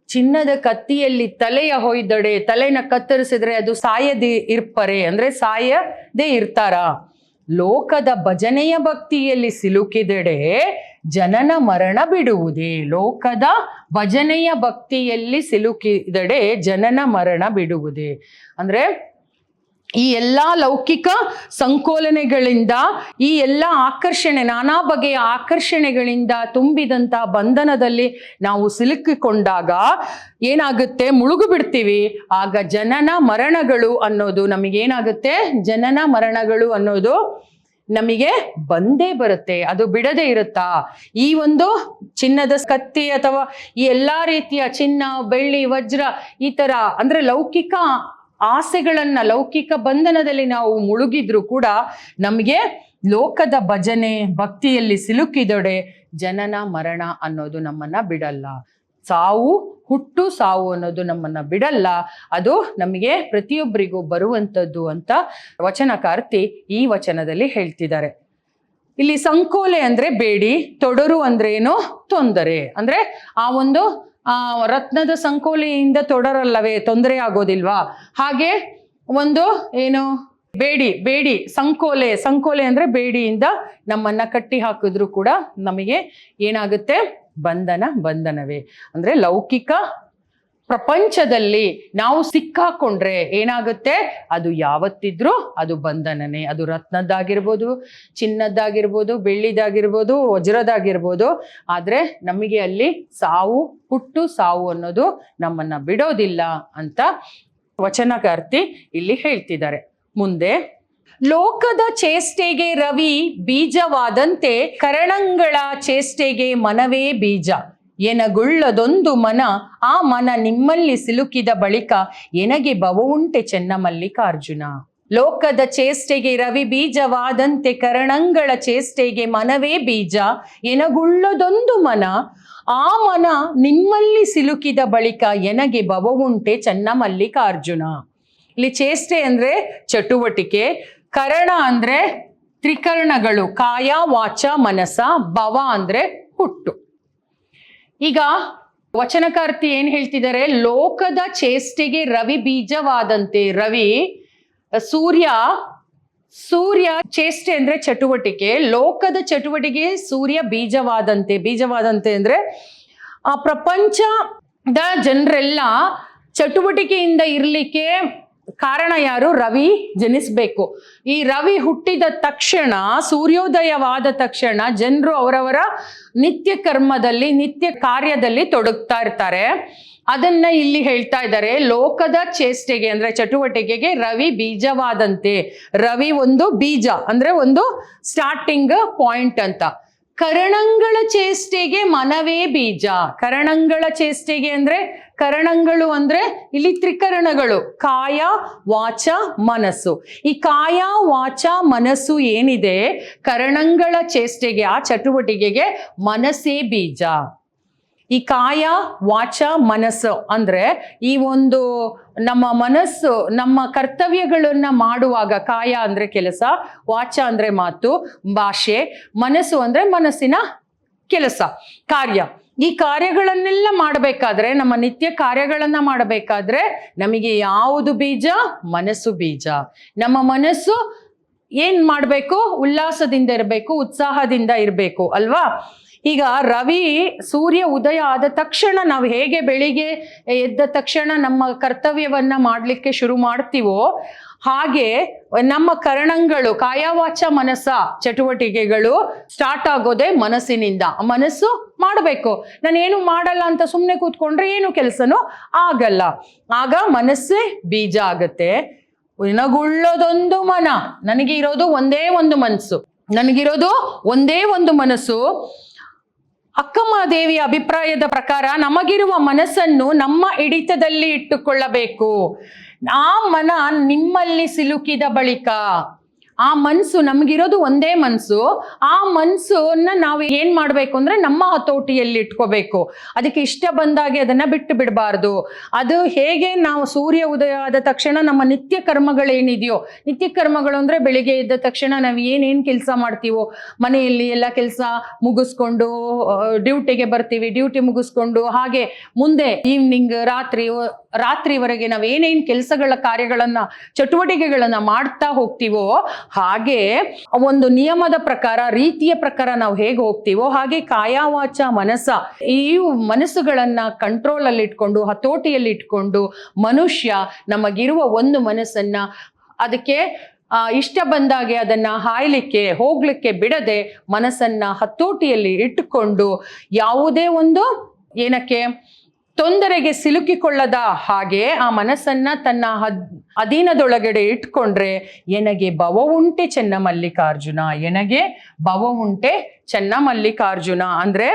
ಚಿನ್ನದ ಕತ್ತಿಯಲ್ಲಿ ತಲೆಯ ಹೊಯ್ದಡೆ, ತಲೆನ ಕತ್ತರಿಸಿದ್ರೆ ಅದು ಸಾಯದೆ ಇರ್ಪರೆ, ಅಂದ್ರೆ ಸಾಯದೆ ಇರ್ತಾರ. ಲೋಕದ ಭಜನೆಯ ಭಕ್ತಿಯಲ್ಲಿ ಸಿಲುಕಿದೆಡೆ ಜನನ ಮರಣ ಬಿಡುವುದೇ. ಲೋಕದ ಭಜನೆಯ ಭಕ್ತಿಯಲ್ಲಿ ಸಿಲುಕಿದೆಡೆ ಜನನ ಮರಣ ಬಿಡುವುದೇ. ಅಂದ್ರೆ ಈ ಎಲ್ಲಾ ಲೌಕಿಕ ಸಂಕೋಲನೆಗಳಿಂದ, ಈ ಎಲ್ಲ ಆಕರ್ಷಣೆ, ನಾನಾ ಬಗೆಯ ಆಕರ್ಷಣೆಗಳಿಂದ ತುಂಬಿದಂತಹ ಬಂಧನದಲ್ಲಿ ನಾವು ಸಿಲುಕಿಕೊಂಡಾಗ ಏನಾಗುತ್ತೆ, ಮುಳುಗು ಬಿಡ್ತೀವಿ. ಆಗ ಜನನ ಮರಣಗಳು ಅನ್ನೋದು ನಮಗೇನಾಗುತ್ತೆ, ಜನನ ಮರಣಗಳು ಅನ್ನೋದು ನಮಗೆ ಬಂದೇ ಬರುತ್ತೆ. ಅದು ಬಿಡದೇ ಇರುತ್ತಾ. ಈ ಒಂದು ಚಿನ್ನದ ಕತ್ತಿ ಅಥವಾ ಈ ಎಲ್ಲಾ ರೀತಿಯ ಚಿನ್ನ, ಬೆಳ್ಳಿ, ವಜ್ರ, ಈ ತರ ಅಂದ್ರೆ ಲೌಕಿಕ ಆಸೆಗಳನ್ನ, ಲೌಕಿಕ ಬಂಧನದಲ್ಲಿ ನಾವು ಮುಳುಗಿದ್ರು ಕೂಡ ನಮಗೆ ಲೋಕದ ಭಜನೆ ಭಕ್ತಿಯಲ್ಲಿ ಸಿಲುಕಿದೊಡೆ ಜನನ ಮರಣ ಅನ್ನೋದು ನಮ್ಮನ್ನ ಬಿಡಲ್ಲ. ಸಾವು, ಹುಟ್ಟು ಸಾವು ಅನ್ನೋದು ನಮ್ಮನ್ನ ಬಿಡಲ್ಲ. ಅದು ನಮಗೆ ಪ್ರತಿಯೊಬ್ಬರಿಗೂ ಬರುವಂಥದ್ದು ಅಂತ ವಚನಕಾರ್ತಿ ಈ ವಚನದಲ್ಲಿ ಹೇಳ್ತಿದ್ದಾರೆ. ಇಲ್ಲಿ ಸಂಕೋಲೆ ಅಂದ್ರೆ ಬೇಡಿ, ತೊಡರು ಅಂದ್ರೆ ಏನು, ತೊಂದರೆ. ಅಂದ್ರೆ ಆ ಒಂದು ರತ್ನದ ಸಂಕೋಲೆಯಿಂದ ತೊಡರಲ್ಲವೇ, ತೊಂದರೆ ಆಗೋದಿಲ್ವಾ. ಹಾಗೆ ಒಂದು ಏನು ಬೇಡಿ ಸಂಕೋಲೆ ಅಂದ್ರೆ ಬೇಡಿಯಿಂದ ನಮ್ಮನ್ನ ಕಟ್ಟಿ ಹಾಕಿದ್ರು ಕೂಡ ನಮಗೆ ಏನಾಗುತ್ತೆ, ಬಂಧನವೇ. ಅಂದ್ರೆ ಲೌಕಿಕ ಪ್ರಪಂಚದಲ್ಲಿ ನಾವು ಸಿಕ್ಕಾಕೊಂಡ್ರೆ ಏನಾಗುತ್ತೆ, ಅದು ಯಾವತ್ತಿದ್ರೂ ಅದು ಬಂಧನನೇ. ಅದು ರತ್ನದ್ದಾಗಿರ್ಬೋದು, ಚಿನ್ನದ್ದಾಗಿರ್ಬೋದು, ಬೆಳ್ಳಿದಾಗಿರ್ಬೋದು, ವಜ್ರದಾಗಿರ್ಬೋದು. ಆದ್ರೆ ನಮಗೆ ಅಲ್ಲಿ ಸಾವು, ಹುಟ್ಟು ಸಾವು ಅನ್ನೋದು ನಮ್ಮನ್ನ ಬಿಡೋದಿಲ್ಲ ಅಂತ ವಚನಕಾರ್ತಿ ಇಲ್ಲಿ ಹೇಳ್ತಿದ್ದಾರೆ. ಮುಂದೆ, ಲೋಕದ ಚೇಷ್ಟೆಗೆ ರವಿ ಬೀಜವಾದಂತೆ ಕರಣಂಗಳ ಚೇಷ್ಟೆಗೆ ಮನವೇ ಬೀಜ. ಎನಗುಳ್ಳದೊಂದು ಮನ, ಆ ಮನ ನಿಮ್ಮಲ್ಲಿ ಸಿಲುಕಿದ ಬಳಿಕ ಎನಗೆ ಭವವುಂಟೆ ಚೆನ್ನಮಲ್ಲಿಕಾರ್ಜುನ. ಲೋಕದ ಚೇಷ್ಟೆಗೆ ರವಿ ಬೀಜವಾದಂತೆ ಕರಣಂಗಳ ಚೇಷ್ಟೆಗೆ ಮನವೇ ಬೀಜ. ಎನಗುಳ್ಳದೊಂದು ಮನ, ಆ ಮನ ನಿಮ್ಮಲ್ಲಿ ಸಿಲುಕಿದ ಬಳಿಕ ಎನಗೆ ಭವವುಂಟೆ ಚೆನ್ನಮಲ್ಲಿಕಾರ್ಜುನ. ಇಲ್ಲಿ ಚೇಷ್ಟೆ ಅಂದ್ರೆ ಚಟುವಟಿಕೆ, ಕರಣ ಅಂದ್ರೆ ತ್ರಿಕರಣಗಳು, ಕಾಯ, ವಾಚ, ಮನಸ, ಭವ ಅಂದ್ರೆ ಹುಟ್ಟು. ಈಗ ವಚನಕಾರ್ತಿ ಏನ್ ಹೇಳ್ತಿದ್ದಾರೆ, ಲೋಕದ ಚೇಷ್ಟೆಗೆ ರವಿ ಬೀಜವಾದಂತೆ. ರವಿ ಸೂರ್ಯ ಚೇಷ್ಟೆ ಅಂದ್ರೆ ಚಟುವಟಿಕೆ, ಲೋಕದ ಚಟುವಟಿಕೆ ಸೂರ್ಯ ಬೀಜವಾದಂತೆ ಅಂದ್ರೆ ಆ ಪ್ರಪಂಚದ ಜನರೆಲ್ಲ ಚಟುವಟಿಕೆಯಿಂದ ಇರ್ಲಿಕ್ಕೆ ಕಾರಣ ಯಾರು? ರವಿ ಜನಿಸ್ಬೇಕು. ಈ ರವಿ ಹುಟ್ಟಿದ ತಕ್ಷಣ, ಸೂರ್ಯೋದಯವಾದ ತಕ್ಷಣ ಜನರು ಅವರವರ ನಿತ್ಯ ಕರ್ಮದಲ್ಲಿ, ನಿತ್ಯ ಕಾರ್ಯದಲ್ಲಿ ತೊಡಗ್ತಾ ಇರ್ತಾರೆ. ಅದನ್ನ ಇಲ್ಲಿ ಹೇಳ್ತಾ ಇದ್ದಾರೆ, ಲೋಕದ ಚೇಷ್ಟೆಗೆ ಅಂದ್ರೆ ಚಟುವಟಿಕೆಗೆ ರವಿ ಬೀಜವಾದಂತೆ. ರವಿ ಒಂದು ಬೀಜ ಅಂದ್ರೆ ಒಂದು ಸ್ಟಾರ್ಟಿಂಗ್ ಪಾಯಿಂಟ್ ಅಂತ. ಕರಣಗಳ ಚೇಷ್ಟೆಗೆ ಮನವೇ ಬೀಜ. ಕರಣಗಳ ಚೇಷ್ಟೆಗೆ ಅಂದ್ರೆ, ಕರಣಗಳು ಅಂದ್ರೆ ಇಲ್ಲಿ ತ್ರಿಕರಣಗಳು, ಕಾಯ ವಾಚ ಮನಸ್ಸು. ಈ ಕಾಯ ವಾಚ ಮನಸ್ಸು ಏನಿದೆ, ಕರಣಗಳ ಚೇಷ್ಟೆಗೆ, ಆ ಚಟುವಟಿಕೆಗೆ ಮನಸ್ಸೇ ಬೀಜ. ಈ ಕಾಯ ವಾಚ ಮನಸ್ಸು ಅಂದ್ರೆ ಈ ಒಂದು ನಮ್ಮ ಮನಸ್ಸು ನಮ್ಮ ಕರ್ತವ್ಯಗಳನ್ನ ಮಾಡುವಾಗ, ಕಾಯ ಅಂದ್ರೆ ಕೆಲಸ, ವಾಚ ಅಂದ್ರೆ ಮಾತು ಭಾಷೆ, ಮನಸ್ಸು ಅಂದ್ರೆ ಮನಸ್ಸಿನ ಕೆಲಸ ಕಾರ್ಯ. ಈ ಕಾರ್ಯಗಳನ್ನೆಲ್ಲ ಮಾಡಬೇಕಾದ್ರೆ, ನಮ್ಮ ನಿತ್ಯ ಕಾರ್ಯಗಳನ್ನ ಮಾಡಬೇಕಾದ್ರೆ ನಮಗೆ ಯಾವುದು ಬೀಜ? ಮನಸ್ಸು ಬೀಜ. ನಮ್ಮ ಮನಸ್ಸು ಏನ್ ಮಾಡ್ಬೇಕು? ಉಲ್ಲಾಸದಿಂದ ಇರಬೇಕು, ಉತ್ಸಾಹದಿಂದ ಇರಬೇಕು ಅಲ್ವಾ? ಈಗ ರವಿ ಸೂರ್ಯ ಉದಯ ಆದ ತಕ್ಷಣ ನಾವು ಹೇಗೆ ಬೆಳಿಗ್ಗೆ ಎದ್ದ ತಕ್ಷಣ ನಮ್ಮ ಕರ್ತವ್ಯವನ್ನ ಮಾಡ್ಲಿಕ್ಕೆ ಶುರು ಮಾಡ್ತೀವೋ, ಹಾಗೆ ನಮ್ಮ ಕರಣಗಳು, ಕಾಯವಾಚ ಮನಸ್ಸ ಚಟುವಟಿಕೆಗಳು ಸ್ಟಾರ್ಟ್ ಆಗೋದೇ ಮನಸ್ಸಿನಿಂದ. ಮನಸ್ಸು ಮಾಡಬೇಕು. ನಾನೇನು ಮಾಡಲ್ಲ ಅಂತ ಸುಮ್ಮನೆ ಕೂತ್ಕೊಂಡ್ರೆ ಏನು ಕೆಲಸನೂ ಆಗಲ್ಲ. ಆಗ ಮನಸ್ಸೇ ಬೀಜ ಆಗತ್ತೆ. ವಿನಗುಳ್ಳದೊಂದು ಮನ. ನನಗೆ ಇರೋದು ಒಂದೇ ಒಂದು ಮನಸ್ಸು, ನನಗಿರೋದು ಒಂದೇ ಒಂದು ಮನಸ್ಸು. ಅಕ್ಕಮ್ಮ ದೇವಿಯ ಅಭಿಪ್ರಾಯದ ಪ್ರಕಾರ ನಮಗಿರುವ ಮನಸ್ಸನ್ನು ನಮ್ಮ ಹಿಡಿತದಲ್ಲಿ ಇಟ್ಟುಕೊಳ್ಳಬೇಕು. ಆ ಮನ ನಿಮ್ಮಲ್ಲಿ ಸಿಲುಕಿದ ಬಳಿಕ, ಆ ಮನ್ಸು, ನಮಗಿರೋದು ಒಂದೇ ಮನ್ಸು, ಆ ಮನ್ಸನ್ನ ನಾವು ಏನ್ ಮಾಡ್ಬೇಕು ಅಂದ್ರೆ ನಮ್ಮ ಹತೋಟಿಯಲ್ಲಿ ಇಟ್ಕೋಬೇಕು. ಅದಕ್ಕೆ ಇಷ್ಟ ಬಂದಾಗೆ ಅದನ್ನ ಬಿಟ್ಟು ಬಿಡಬಾರ್ದು. ಅದು ಹೇಗೆ ನಾವು ಸೂರ್ಯ ಉದಯ ಆದ ತಕ್ಷಣ ನಮ್ಮ ನಿತ್ಯ ಕರ್ಮಗಳೇನಿದೆಯೋ, ನಿತ್ಯ ಕರ್ಮಗಳು ಅಂದ್ರೆ ಬೆಳಿಗ್ಗೆ ಎದ್ದ ತಕ್ಷಣ ನಾವು ಏನೇನ್ ಕೆಲಸ ಮಾಡ್ತೀವೋ, ಮನೆಯಲ್ಲಿ ಎಲ್ಲ ಕೆಲಸ ಮುಗಿಸ್ಕೊಂಡು ಡ್ಯೂಟಿಗೆ ಬರ್ತೀವಿ, ಡ್ಯೂಟಿ ಮುಗಿಸ್ಕೊಂಡು ಹಾಗೆ ಮುಂದೆ ಈವ್ನಿಂಗ್ ರಾತ್ರಿವರೆಗೆ ನಾವು ಏನೇನ್ ಕೆಲಸಗಳ ಕಾರ್ಯಗಳನ್ನ ಚಟುವಟಿಕೆಗಳನ್ನ ಮಾಡ್ತಾ ಹೋಗ್ತೀವೋ, ಹಾಗೆ ಒಂದು ನಿಯಮದ ಪ್ರಕಾರ, ರೀತಿಯ ಪ್ರಕಾರ ನಾವು ಹೇಗೆ ಹೋಗ್ತೀವೋ ಹಾಗೆ ಕಾಯವಾಚ ಮನಸ್ಸ, ಈ ಮನಸ್ಸುಗಳನ್ನ ಕಂಟ್ರೋಲ್ ಅಲ್ಲಿ ಇಟ್ಕೊಂಡು, ಹತೋಟಿಯಲ್ಲಿ ಇಟ್ಕೊಂಡು ಮನುಷ್ಯ ನಮಗಿರುವ ಒಂದು ಮನಸ್ಸನ್ನ ಅದಕ್ಕೆ ಇಷ್ಟ ಬಂದಾಗೆ ಅದನ್ನ ಹಾಯ್ಲಿಕ್ಕೆ ಹೋಗ್ಲಿಕ್ಕೆ ಬಿಡದೆ ಮನಸ್ಸನ್ನ ಹತೋಟಿಯಲ್ಲಿ ಇಟ್ಟುಕೊಂಡು ಯಾವುದೇ ಒಂದು ಏನಕ್ಕೆ ತೊಂದರೆಗೆ ಸಿಲುಕಿಕೊಳ್ಳದ ಹಾಗೆ ಆ ಮನಸ್ಸನ್ನ ತನ್ನ ಅಧೀನದೊಳಗಡೆ ಇಟ್ಕೊಂಡ್ರೆ ಎನಗೆ ಭವ ಉಂಟೆ ಚೆನ್ನ ಮಲ್ಲಿಕಾರ್ಜುನ, ಎನಗೆ ಭವ ಉಂಟೆ ಚೆನ್ನ ಮಲ್ಲಿಕಾರ್ಜುನ ಅಂದ್ರೆ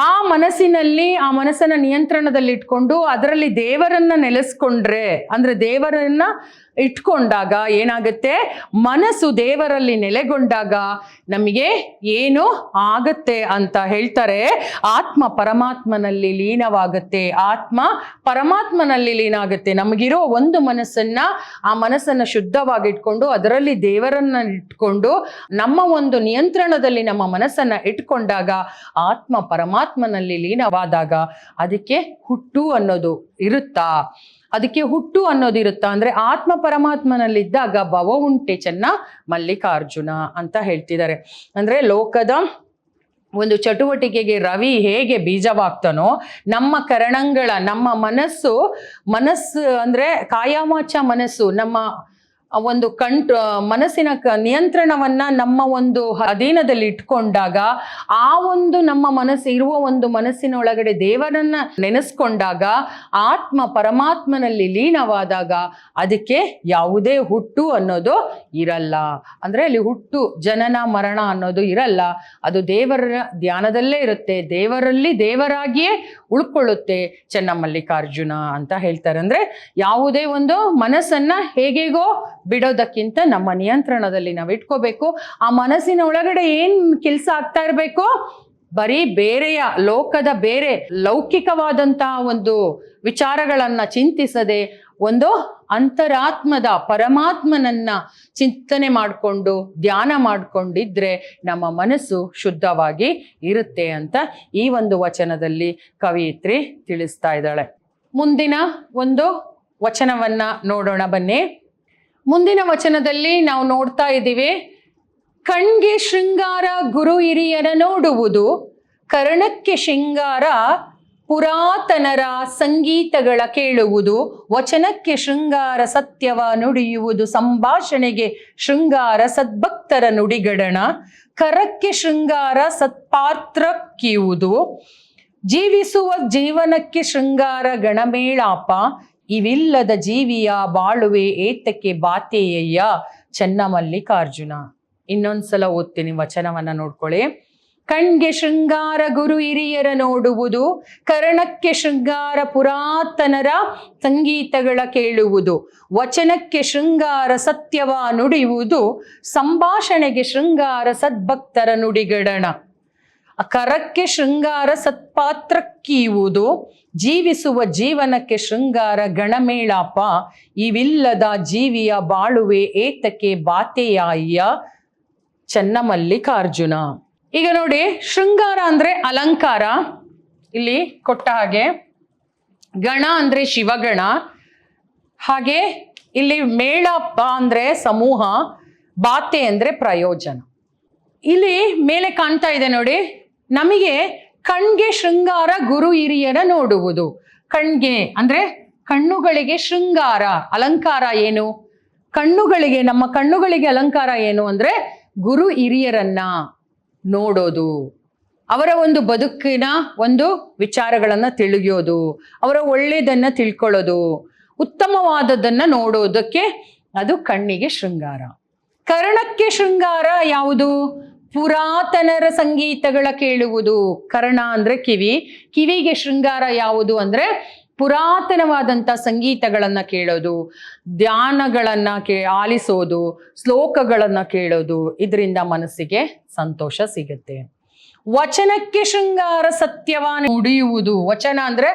ಆ ಮನಸ್ಸಿನಲ್ಲಿ, ಆ ಮನಸ್ಸನ್ನ ನಿಯಂತ್ರಣದಲ್ಲಿ ಇಟ್ಕೊಂಡು ಅದರಲ್ಲಿ ದೇವರನ್ನ ನೆಲೆಸ್ಕೊಂಡ್ರೆ, ಅಂದ್ರೆ ದೇವರನ್ನ ಇಟ್ಕೊಂಡಾಗ ಏನಾಗುತ್ತೆ, ಮನಸ್ಸು ದೇವರಲ್ಲಿ ನೆಲೆಗೊಂಡಾಗ ನಮಗೆ ಏನು ಆಗತ್ತೆ ಅಂತ ಹೇಳ್ತಾರೆ. ಆತ್ಮ ಪರಮಾತ್ಮನಲ್ಲಿ ಲೀನವಾಗುತ್ತೆ. ಆತ್ಮ ಪರಮಾತ್ಮನಲ್ಲಿ ಲೀನ ಆಗುತ್ತೆ. ನಮಗಿರೋ ಒಂದು ಮನಸ್ಸನ್ನ, ಆ ಮನಸ್ಸನ್ನ ಶುದ್ಧವಾಗಿ ಇಟ್ಕೊಂಡು ಅದರಲ್ಲಿ ದೇವರನ್ನ ಇಟ್ಕೊಂಡು ನಮ್ಮ ಒಂದು ನಿಯಂತ್ರಣದಲ್ಲಿ ನಮ್ಮ ಮನಸ್ಸನ್ನ ಇಟ್ಕೊಂಡಾಗ ಆತ್ಮ ಪರಮಾತ್ಮನಲ್ಲಿ ಲೀನವಾದಾಗ ಅದಕ್ಕೆ ಹುಟ್ಟು ಅನ್ನೋದು ಇರುತ್ತಾ? ಅದಕ್ಕೆ ಹುಟ್ಟು ಅನ್ನೋದು ಇರುತ್ತಾ ಅಂದ್ರೆ ಆತ್ಮ ಪರಮಾತ್ಮನಲ್ಲಿದ್ದಾಗ ಭವ ಉಂಟೆ ಚೆನ್ನ ಮಲ್ಲಿಕಾರ್ಜುನ ಅಂತ ಹೇಳ್ತಿದ್ದಾರೆ. ಅಂದ್ರೆ ಲೋಕದ ಒಂದು ಚಟುವಟಿಕೆಗೆ ರವಿ ಹೇಗೆ ಬೀಜವಾಗ್ತಾನೋ, ನಮ್ಮ ಕರಣಗಳ, ನಮ್ಮ ಮನಸ್ಸು ಅಂದ್ರೆ ಕಾಯವಾಚ ಮನಸ್ಸು, ನಮ್ಮ ಒಂದು ಮನಸ್ಸಿನ ನಿಯಂತ್ರಣವನ್ನ ನಮ್ಮ ಒಂದು ಅಧೀನದಲ್ಲಿ ಇಟ್ಕೊಂಡಾಗ, ಆ ಒಂದು ನಮ್ಮ ಮನಸ್ಸು ಇರುವ ಒಂದು ಮನಸ್ಸಿನ ಒಳಗಡೆ ದೇವರನ್ನ ನೆನೆಸ್ಕೊಂಡಾಗ, ಆತ್ಮ ಪರಮಾತ್ಮನಲ್ಲಿ ಲೀನವಾದಾಗ ಅದಕ್ಕೆ ಯಾವುದೇ ಹುಟ್ಟು ಅನ್ನೋದು ಇರಲ್ಲ. ಅಂದ್ರೆ ಅಲ್ಲಿ ಹುಟ್ಟು, ಜನನ ಮರಣ ಅನ್ನೋದು ಇರಲ್ಲ. ಅದು ದೇವರ ಧ್ಯಾನದಲ್ಲೇ ಇರುತ್ತೆ, ದೇವರಲ್ಲಿ ದೇವರಾಗಿಯೇ ಉಳ್ಕೊಳ್ಳುತ್ತೆ ಚೆನ್ನಮಲ್ಲಿಕಾರ್ಜುನ ಅಂತ ಹೇಳ್ತಾರೆ. ಅಂದ್ರೆ ಯಾವುದೇ ಒಂದು ಮನಸ್ಸನ್ನ ಹೇಗೇಗೋ ಬಿಡೋದಕ್ಕಿಂತ ನಮ್ಮ ನಿಯಂತ್ರಣದಲ್ಲಿ ನಾವು ಇಟ್ಕೋಬೇಕು. ಆ ಮನಸ್ಸಿನ ಒಳಗಡೆ ಏನ್ ಕೆಲಸ ಆಗ್ತಾ ಇರಬೇಕು, ಬರೀ ಬೇರೆಯ ಲೋಕದ ಬೇರೆ ಲೌಕಿಕವಾದಂತಹ ಒಂದು ವಿಚಾರಗಳನ್ನ ಚಿಂತಿಸದೆ ಒಂದು ಅಂತರಾತ್ಮದ ಪರಮಾತ್ಮನನ್ನ ಚಿಂತನೆ ಮಾಡಿಕೊಂಡು ಧ್ಯಾನ ಮಾಡ್ಕೊಂಡಿದ್ರೆ ನಮ್ಮ ಮನಸ್ಸು ಶುದ್ಧವಾಗಿ ಇರುತ್ತೆ ಅಂತ ಈ ಒಂದು ವಚನದಲ್ಲಿ ಕವಿಯಿತ್ರಿ ತಿಳಿಸ್ತಾ ಇದ್ದಾಳೆ. ಮುಂದಿನ ಒಂದು ವಚನವನ್ನ ನೋಡೋಣ ಬನ್ನಿ. ಮುಂದಿನ ವಚನದಲ್ಲಿ ನಾವು ನೋಡ್ತಾ ಇದ್ದೀವಿ, ಕಣ್ಗೆ ಶೃಂಗಾರ ಗುರು ಹಿರಿಯರ ನೋಡುವುದು, ಕರ್ಣಕ್ಕೆ ಶೃಂಗಾರ ಪುರಾತನರ ಸಂಗೀತಗಳ ಕೇಳುವುದು, ವಚನಕ್ಕೆ ಶೃಂಗಾರ ಸತ್ಯವ ನುಡಿಯುವುದು, ಸಂಭಾಷಣೆಗೆ ಶೃಂಗಾರ ಸದ್ಭಕ್ತರ ನುಡಿಗಡಣ, ಕರಕ್ಕೆ ಶೃಂಗಾರ ಸತ್ಪಾತ್ರ ಕೀವುದು, ಜೀವಿಸುವ ಜೀವನಕ್ಕೆ ಶೃಂಗಾರ ಗಣಮೇಳಾಪ, ಇವಿಲ್ಲದ ಜೀವಿಯ ಬಾಳುವೆ ಏತಕ್ಕೆ ಬಾತೆಯಯ್ಯ ಚನ್ನಮಲ್ಲಿಕಾರ್ಜುನ. ಇನ್ನೊಂದ್ಸಲ ಓದ್ತೀನಿ, ವಚನವನ್ನ ನೋಡ್ಕೊಳ್ಳಿ. ಕಣ್ಗೆ ಶೃಂಗಾರ ಗುರು ಹಿರಿಯರ ನೋಡುವುದು, ಕರ್ಣಕ್ಕೆ ಶೃಂಗಾರ ಪುರಾತನರ ಸಂಗೀತಗಳ ಕೇಳುವುದು, ವಚನಕ್ಕೆ ಶೃಂಗಾರ ಸತ್ಯವ ನುಡಿಯುವುದು, ಸಂಭಾಷಣೆಗೆ ಶೃಂಗಾರ ಸದ್ಭಕ್ತರ ನುಡಿಗಡಣ, ಕರಕ್ಕೆ ಶೃಂಗಾರ ಸತ್ಪಾತ್ರ ಕೀವುದು, ಜೀವಿಸುವ ಜೀವನಕ್ಕೆ ಶೃಂಗಾರ ಗಣಮೇಳಾಪ, ಇವಿಲ್ಲದ ಜೀವಿಯ ಬಾಳುವೆ ಏತಕ್ಕೆ ಬಾತೆಯಾಯ್ಯ ಚನ್ನಮಲ್ಲಿಕಾರ್ಜುನ. ಈಗ ನೋಡಿ, ಶೃಂಗಾರ ಅಂದ್ರೆ ಅಲಂಕಾರ, ಇಲ್ಲಿ ಕೊಟ್ಟ ಹಾಗೆ. ಗಣ ಅಂದ್ರೆ ಶಿವಗಣ, ಹಾಗೆ ಇಲ್ಲಿ ಮೇಳಪ್ಪ ಅಂದ್ರೆ ಸಮೂಹ, ಬಾತೆ ಅಂದ್ರೆ ಪ್ರಯೋಜನ. ಇಲ್ಲಿ ಮೇಲೆ ಕಾಣ್ತಾ ಇದೆ ನೋಡಿ, ನಮಗೆ ಕಣ್ಗೆ ಶೃಂಗಾರ ಗುರು ಹಿರಿಯರ ನೋಡುವುದು. ಕಣ್ಗೆ ಅಂದ್ರೆ ಕಣ್ಣುಗಳಿಗೆ ಶೃಂಗಾರ, ಅಲಂಕಾರ ಏನು? ಕಣ್ಣುಗಳಿಗೆ, ನಮ್ಮ ಕಣ್ಣುಗಳಿಗೆ ಅಲಂಕಾರ ಏನು ಅಂದ್ರೆ ಗುರು ಹಿರಿಯರನ್ನ ನೋಡೋದು, ಅವರ ಒಂದು ಬದುಕಿನ ಒಂದು ವಿಚಾರಗಳನ್ನ ತಿಳಿಯೋದು, ಅವರ ಒಳ್ಳೆಯದನ್ನ ತಿಳ್ಕೊಳ್ಳೋದು, ಉತ್ತಮವಾದದ್ದನ್ನ ನೋಡೋದಕ್ಕೆ ಅದು ಕಣ್ಣಿಗೆ ಶೃಂಗಾರ. ಕರ್ಣಕ್ಕೆ ಶೃಂಗಾರ ಯಾವುದು? ಪುರಾತನರ ಸಂಗೀತಗಳ ಕೇಳುವುದು. ಕರ್ಣ ಅಂದ್ರೆ ಕಿವಿ, ಕಿವಿಗೆ ಶೃಂಗಾರ ಯಾವುದು ಅಂದ್ರೆ ಪುರಾತನವಾದಂಥ ಸಂಗೀತಗಳನ್ನ ಕೇಳೋದು, ಧ್ಯಾನಗಳನ್ನ ಆಲಿಸೋದು, ಶ್ಲೋಕಗಳನ್ನ ಕೇಳೋದು, ಇದರಿಂದ ಮನಸ್ಸಿಗೆ ಸಂತೋಷ ಸಿಗುತ್ತೆ. ವಚನಕ್ಕೆ ಶೃಂಗಾರ ಸತ್ಯವ ನುಡಿಯುವುದು. ವಚನ ಅಂದ್ರೆ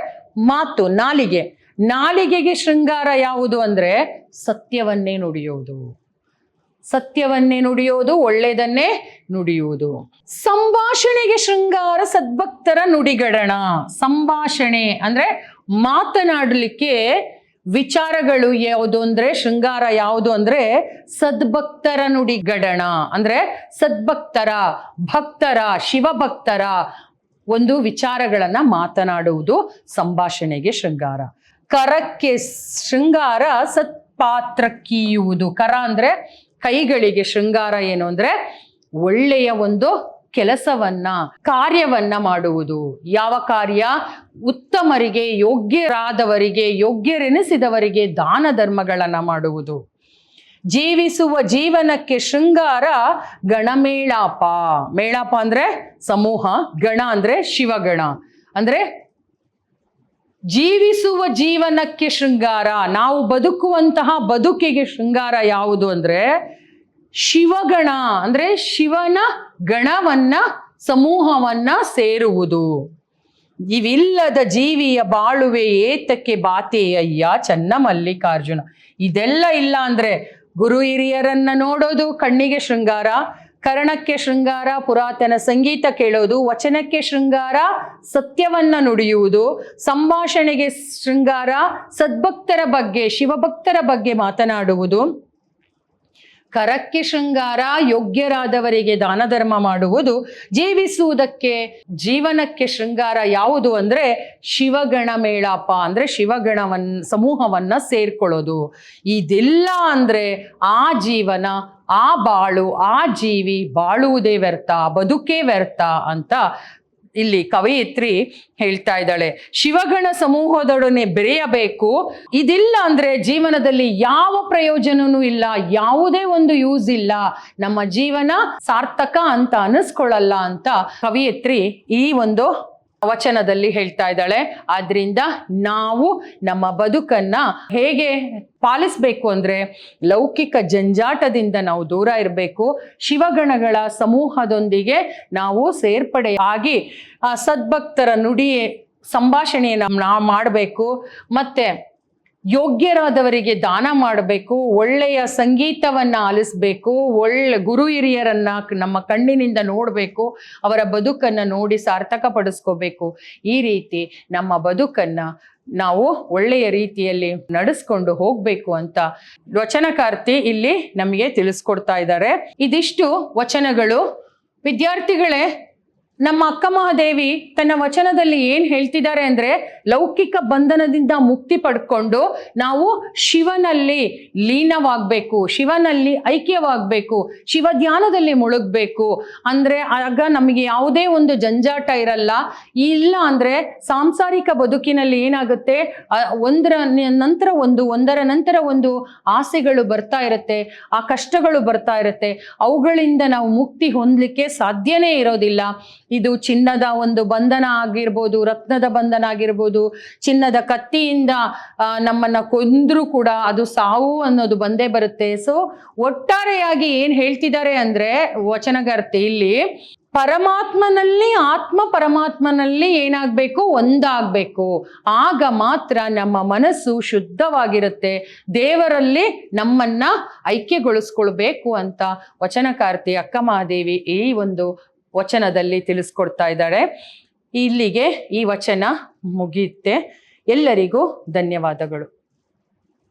ಮಾತು, ನಾಲಿಗೆ. ನಾಲಿಗೆಗೆ ಶೃಂಗಾರ ಯಾವುದು ಅಂದ್ರೆ ಸತ್ಯವನ್ನೇ ನುಡಿಯೋದು, ಸತ್ಯವನ್ನೇ ನುಡಿಯೋದು, ಒಳ್ಳೆಯದನ್ನೇ ನುಡಿಯುವುದು. ಸಂಭಾಷಣೆಗೆ ಶೃಂಗಾರ ಸದ್ಭಕ್ತರ ನುಡಿಗಡಣ. ಸಂಭಾಷಣೆ ಅಂದ್ರೆ ಮಾತನಾಡಲಿಕ್ಕೆ ವಿಚಾರಗಳು ಯಾವುದು ಅಂದ್ರೆ ಶೃಂಗಾರ ಯಾವುದು ಅಂದ್ರೆ ಸದ್ಭಕ್ತರ ನುಡಿಗಡಣ. ಅಂದ್ರೆ ಸದ್ಭಕ್ತರ, ಭಕ್ತರ, ಶಿವಭಕ್ತರ ಒಂದು ವಿಚಾರಗಳನ್ನ ಮಾತನಾಡುವುದು ಸಂಭಾಷಣೆಗೆ ಶೃಂಗಾರ. ಕರಕ್ಕೆ ಶೃಂಗಾರ ಸತ್ಪಾತ್ರ ಕೀಯುವುದು. ಕರ ಅಂದ್ರೆ ಕೈಗಳಿಗೆ ಶೃಂಗಾರ ಏನು ಅಂದ್ರೆ ಒಳ್ಳೆಯ ಒಂದು ಕೆಲಸವನ್ನ, ಕಾರ್ಯವನ್ನ ಮಾಡುವುದು. ಯಾವ ಕಾರ್ಯ? ಉತ್ತಮರಿಗೆ, ಯೋಗ್ಯರಾದವರಿಗೆ, ಯೋಗ್ಯರೆನಿಸಿದವರಿಗೆ ದಾನ ಧರ್ಮಗಳನ್ನ ಮಾಡುವುದು. ಜೀವಿಸುವ ಜೀವನಕ್ಕೆ ಶೃಂಗಾರ ಗಣಮೇಳಾಪ. ಮೇಳಾಪ ಅಂದ್ರೆ ಸಮೂಹ, ಗಣ ಅಂದ್ರೆ ಶಿವಗಣ. ಅಂದ್ರೆ ಜೀವಿಸುವ ಜೀವನಕ್ಕೆ ಶೃಂಗಾರ, ನಾವು ಬದುಕುವಂತಹ ಬದುಕಿಗೆ ಶೃಂಗಾರ ಯಾವುದು ಅಂದ್ರೆ ಶಿವಗಣ, ಅಂದ್ರೆ ಶಿವನ ಗಣವನ್ನ, ಸಮೂಹವನ್ನ ಸೇರುವುದು. ಇವಿಲ್ಲದ ಜೀವಿಯ ಬಾಳುವೆ ಏತಕ್ಕೆ ಬಾತೆಯಯ್ಯ ಚನ್ನಮಲ್ಲಿಕಾರ್ಜುನ. ಇದೆಲ್ಲ ಇಲ್ಲ ಅಂದ್ರೆ ಗುರು ಹಿರಿಯರನ್ನ ನೋಡೋದು ಕಣ್ಣಿಗೆ ಶೃಂಗಾರ, ಕರ್ಣಕ್ಕೆ ಶೃಂಗಾರ ಪುರಾತನ ಸಂಗೀತ ಕೇಳೋದು, ವಚನಕ್ಕೆ ಶೃಂಗಾರ ಸತ್ಯವನ್ನ ನುಡಿಯುವುದು, ಸಂಭಾಷಣೆಗೆ ಶೃಂಗಾರ ಸದ್ಭಕ್ತರ ಬಗ್ಗೆ, ಶಿವಭಕ್ತರ ಬಗ್ಗೆ ಮಾತನಾಡುವುದು, ಕರಕ್ಕೆ ಶೃಂಗಾರ ಯೋಗ್ಯರಾದವರಿಗೆ ದಾನ ಧರ್ಮ ಮಾಡುವುದು, ಜೀವಿಸುವುದಕ್ಕೆ ಜೀವನಕ್ಕೆ ಶೃಂಗಾರ ಯಾವುದು ಅಂದ್ರೆ ಶಿವಗಣ ಮೇಳಾಪ, ಅಂದ್ರೆ ಶಿವಗಣವನ್ನ, ಸಮೂಹವನ್ನ ಸೇರ್ಕೊಳ್ಳೋದು. ಇದೆಲ್ಲ ಅಂದ್ರೆ ಆ ಜೀವನ, ಆ ಬಾಳು, ಆ ಜೀವಿ ಬಾಳುವುದೇ ವ್ಯರ್ಥ, ಬದುಕೇ ವ್ಯರ್ಥ ಅಂತ ಇಲ್ಲಿ ಕವಯಿತ್ರಿ ಹೇಳ್ತಾ ಇದ್ದಾಳೆ. ಶಿವಗಣ ಸಮೂಹದೊಡನೆ ಬೆರೆಯಬೇಕು. ಇದಿಲ್ಲ ಅಂದ್ರೆ ಜೀವನದಲ್ಲಿ ಯಾವ ಪ್ರಯೋಜನನೂ ಇಲ್ಲ, ಯಾವುದೇ ಒಂದು ಯೂಸ್ ಇಲ್ಲ, ನಮ್ಮ ಜೀವನ ಸಾರ್ಥಕ ಅಂತ ಅನಿಸ್ಕೊಳ್ಳಲ್ಲ ಅಂತ ಕವಯಿತ್ರಿ ಈ ಒಂದು ವಚನದಲ್ಲಿ ಹೇಳ್ತಾ ಇದ್ದಾಳೆ. ಆದ್ರಿಂದ ನಾವು ನಮ್ಮ ಬದುಕನ್ನ ಹೇಗೆ ಪಾಲಿಸ್ಬೇಕು ಅಂದ್ರೆ ಲೌಕಿಕ ಜಂಜಾಟದಿಂದ ನಾವು ದೂರ ಇರಬೇಕು. ಶಿವಗಣಗಳ ಸಮೂಹದೊಂದಿಗೆ ನಾವು ಸೇರ್ಪಡೆ ಆಗಿ ಆ ಸದ್ಭಕ್ತರ ನುಡಿ ಸಂಭಾಷಣೆಯನ್ನು ನಾವು ಮಾಡಬೇಕು. ಮತ್ತೆ ಯೋಗ್ಯರಾದವರಿಗೆ ದಾನ ಮಾಡಬೇಕು, ಒಳ್ಳೆಯ ಸಂಗೀತವನ್ನ ಆಲಿಸ್ಬೇಕು, ಒಳ್ಳೆ ಗುರು ಹಿರಿಯರನ್ನ ನಮ್ಮ ಕಣ್ಣಿನಿಂದ ನೋಡಬೇಕು, ಅವರ ಬದುಕನ್ನ ನೋಡಿ ಸಾರ್ಥಕ ಪಡಿಸ್ಕೋಬೇಕು. ಈ ರೀತಿ ನಮ್ಮ ಬದುಕನ್ನ ನಾವು ಒಳ್ಳೆಯ ರೀತಿಯಲ್ಲಿ ನಡೆಸ್ಕೊಂಡು ಹೋಗ್ಬೇಕು ಅಂತ ವಚನಕಾರ್ತಿ ಇಲ್ಲಿ ನಮಗೆ ತಿಳಿಸ್ಕೊಡ್ತಾ ಇದ್ದಾರೆ. ಇದಿಷ್ಟು ವಚನಗಳು. ವಿದ್ಯಾರ್ಥಿಗಳೇ, ನಮ್ಮ ಅಕ್ಕ ಮಹಾದೇವಿ ತನ್ನ ವಚನದಲ್ಲಿ ಏನ್ ಹೇಳ್ತಿದ್ದಾರೆ ಅಂದ್ರೆ, ಲೌಕಿಕ ಬಂಧನದಿಂದ ಮುಕ್ತಿ ಪಡ್ಕೊಂಡು ನಾವು ಶಿವನಲ್ಲಿ ಲೀನವಾಗಬೇಕು, ಶಿವನಲ್ಲಿ ಐಕ್ಯವಾಗಬೇಕು, ಶಿವ ಧ್ಯಾನದಲ್ಲಿ ಮುಳುಗಬೇಕು. ಅಂದ್ರೆ ಆಗ ನಮಗೆ ಯಾವುದೇ ಒಂದು ಜಂಜಾಟ ಇರಲ್ಲ. ಇಲ್ಲ ಅಂದ್ರೆ ಸಾಂಸಾರಿಕ ಬದುಕಿನಲ್ಲಿ ಏನಾಗುತ್ತೆ, ಒಂದರ ನಂತರ ಒಂದು ಆಸೆಗಳು ಬರ್ತಾ ಇರುತ್ತೆ, ಆ ಕಷ್ಟಗಳು ಬರ್ತಾ ಇರುತ್ತೆ. ಅವುಗಳಿಂದ ನಾವು ಮುಕ್ತಿ ಹೊಂದಲಿಕ್ಕೆ ಸಾಧ್ಯನೇ ಇರೋದಿಲ್ಲ. ಇದು ಚಿನ್ನದ ಒಂದು ಬಂಧನ ಆಗಿರ್ಬೋದು, ರತ್ನದ ಬಂಧನ ಆಗಿರ್ಬೋದು, ಚಿನ್ನದ ಕತ್ತಿಯಿಂದ ನಮ್ಮನ್ನ ಕೊಂದ್ರೂ ಕೂಡ ಅದು ಸಾವು ಅನ್ನೋದು ಬಂದೇ ಬರುತ್ತೆ. ಸೊ ಒಟ್ಟಾರೆಯಾಗಿ ಏನ್ ಹೇಳ್ತಿದ್ದಾರೆ ಅಂದ್ರೆ ವಚನಗಾರ್ತಿ ಇಲ್ಲಿ, ಪರಮಾತ್ಮನಲ್ಲಿ ಪರಮಾತ್ಮನಲ್ಲಿ ಏನಾಗಬೇಕು, ಒಂದಾಗಬೇಕು. ಆಗ ಮಾತ್ರ ನಮ್ಮ ಮನಸ್ಸು ಶುದ್ಧವಾಗಿರುತ್ತೆ, ದೇವರಲ್ಲಿ ನಮ್ಮನ್ನ ಐಕ್ಯಗೊಳಿಸ್ಕೊಳ್ಬೇಕು ಅಂತ ವಚನಕಾರ್ತಿ ಅಕ್ಕ ಮಹಾದೇವಿ ಈ ಒಂದು ವಚನದಲ್ಲಿ ತಿಳಿಸ್ಕೊಡ್ತಾ ಇದ್ದಾಳೆ. ಇಲ್ಲಿಗೆ ಈ ವಚನ ಮುಗಿಯುತ್ತೆ. ಎಲ್ಲರಿಗೂ ಧನ್ಯವಾದಗಳು.